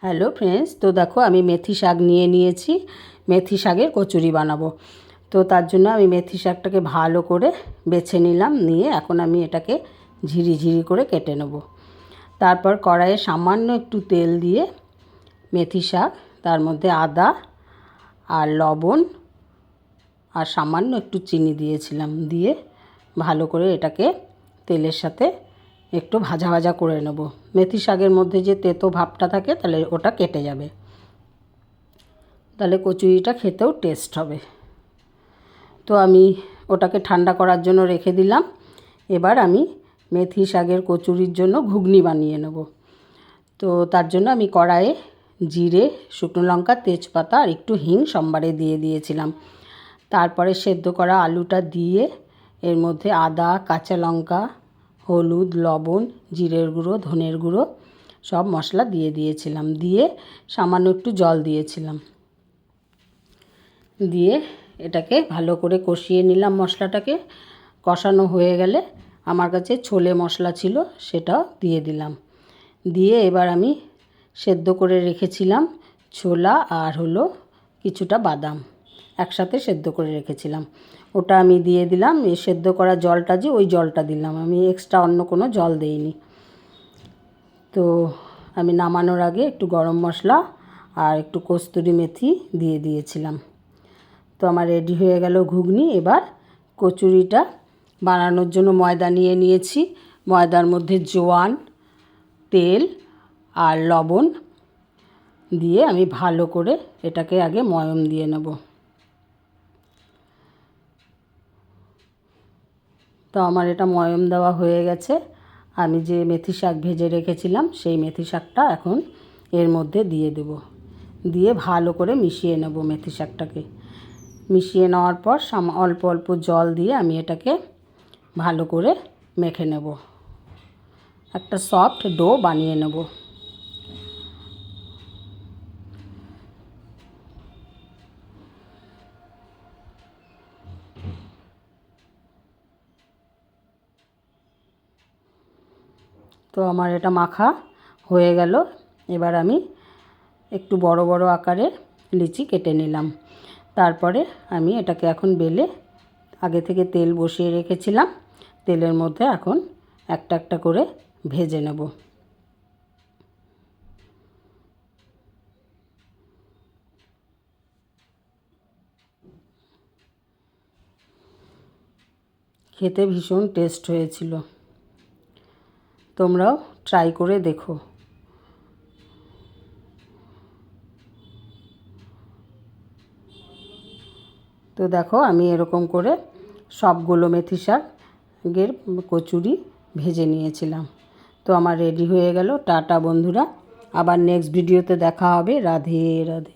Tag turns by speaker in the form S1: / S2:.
S1: Hello friends, তো দেখো আমি মেথি শাক নিয়েছি। মেথি শাকের কচুরি বানাবো। তো তার জন্য আমি মেথি শাকটাকে ভালো করে বেছে নিলাম, নিয়ে এখন আমি এটাকে ঝিরি ঝিরি করে কেটে নেব। তারপর কড়াইয়ে সামান্য একটু তেল দিয়ে মেথি শাক, তার মধ্যে আদা আর লবণ আর সামান্য একটু চিনি দিয়েছিলাম, দিয়ে ভালো করে এটাকে তেলের সাথে একটু ভাজা ভাজা করে নেব। মেথি শাকের মধ্যে যে তেতো ভাবটা থাকে তাহলে ওটা কেটে যাবে, তাহলে কচুরিটা খেতেও টেস্ট হবে। তো আমি ওটাকে ঠান্ডা করার জন্য রেখে দিলাম। এবার আমি মেথি শাকের কচুরির জন্য ঘুগনি বানিয়ে নেব। তো তার জন্য আমি কড়াইয়ে জিরে, শুকনো লঙ্কা, তেজপাতা আর একটু হিং সোমবারে দিয়ে দিয়েছিলাম। তারপরে সেদ্ধ করা আলুটা দিয়ে এর মধ্যে আদা, কাঁচা লঙ্কা, হলুদ, লবণ, জিরের গুঁড়ো, ধনের গুঁড়ো সব মশলা দিয়ে দিয়েছিলাম, দিয়ে সামান্য একটু জল দিয়েছিলাম, দিয়ে এটাকে ভালো করে কষিয়ে নিলাম। মশলাটাকে কষানো হয়ে গেলে আমার কাছে ছোলে মশলা ছিল, সেটা দিয়ে দিলাম। দিয়ে এবার আমি সেদ্ধ করে রেখেছিলাম ছোলা আর কিছুটা বাদাম একসাথে সেদ্ধ করে রেখেছিলাম, ওটা আমি দিয়ে দিলাম। এই সেদ্ধ করা জলটা যে ওই জলটা দিলাম, আমি এক্সট্রা অন্য কোনো জল দেইনি। তো আমি নামানোর আগে একটু গরম মশলা আর একটু কস্তুরি মেথি দিয়ে দিয়েছিলাম। তো আমার রেডি হয়ে গেল ঘুগনি। এবার কচুরিটা বানানোর জন্য ময়দা নিয়েছি। ময়দার মধ্যে জোয়ান, তেল আর লবণ দিয়ে আমি ভালো করে এটাকে আগে ময়ম দিয়ে নেব। তো আমার এটা ময়ম দেওয়া হয়ে গেছে। আমি যে মেথি শাক ভেজে রেখেছিলাম সেই মেথি শাকটা এখন এর মধ্যে দিয়ে দেব, দিয়ে ভালো করে মিশিয়ে নেব। মেথি শাকটাকে মিশিয়ে নেওয়ার পর অল্প অল্প জল দিয়ে আমি এটাকে ভালো করে মেখে নেব, একটা সফট ডো বানিয়ে নেব। তো আমার এটা মাখা হয়ে গেল। এবার আমি একটু বড় বড় আকারে লিচি কেটে নিলাম। তারপরে আমি এটাকে এখন বেলে, আগে থেকে তেল বসিয়ে রেখেছিলাম, তেলের মধ্যে এখন একটা একটা করে ভেজে নেব। খেতে ভীষণ টেস্ট হয়েছিল, তোমরাও ট্রাই করে দেখো। তো দেখো আমি এরকম করে সবগুলো মেথি শাকের কচুরি ভেজে নিয়েছিলাম। তো আমার রেডি হয়ে গেল। টাটা বন্ধুরা, আবার নেক্সট ভিডিওতে দেখা হবে। রাধে রাধে।